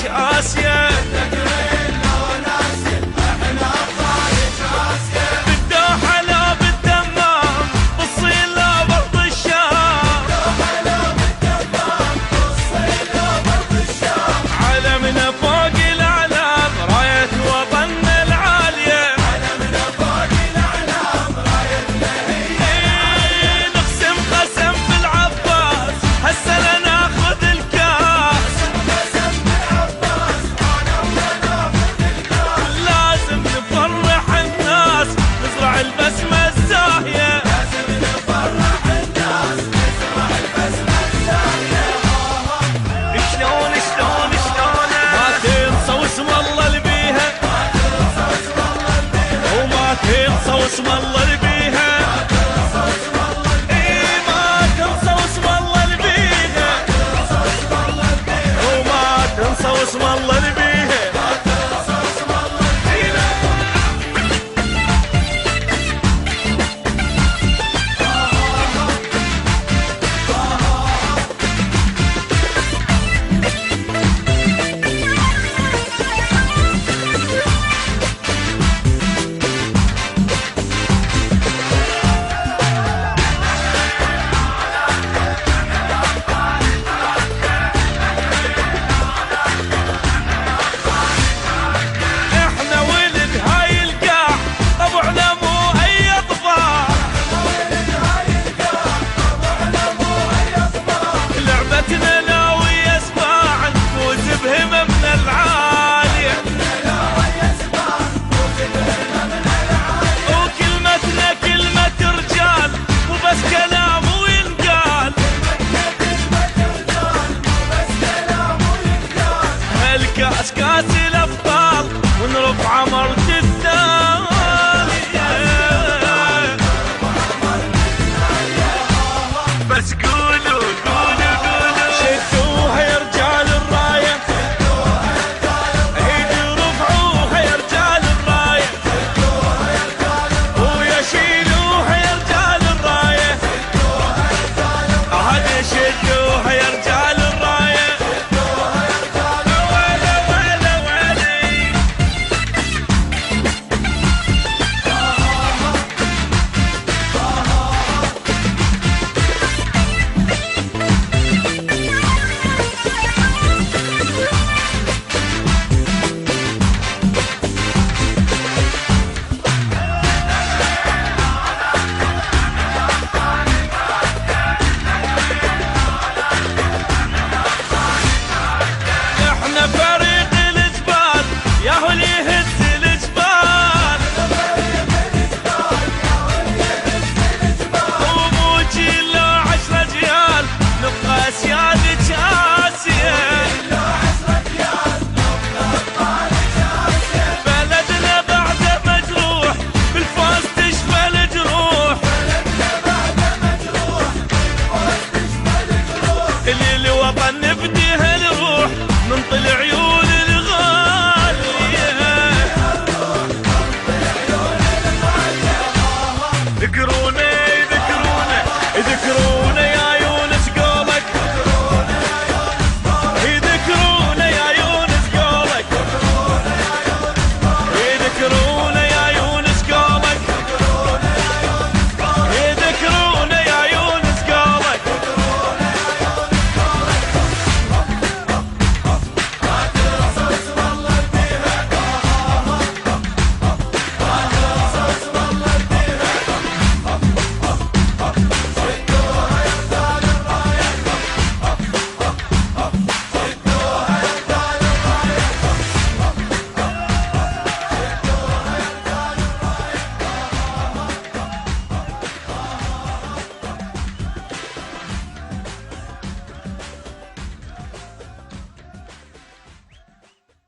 آسيا. بالدوحة لا بالدمام، بالصين لا برض الشام، علمنا فوق الأعلام راية وطننا العالية. نقسم قسم بالعباس هسه ناخذ الكاس، لازم نفرح الناس نزرع البسمة الزاهية. شلون ما تنسى واسم الله اللي بيها، وما تنسى واسم الله اللي بيها. اي ما تنسى واسم الله اللي بيها، وما تنسى واسم الله اللي بيها. كاس كاس الابطال ونرفع مرت الثانية، بس قولوا شدوها يا رجال الراية، ايدي رفعوها يا رجال الراية، ويا شيلوها يا رجال الراية، هذه شدوها يا رجال الراية. بلدنا بعد مجروح بالفوز تشفى الجروح، اللي الوطن نبدا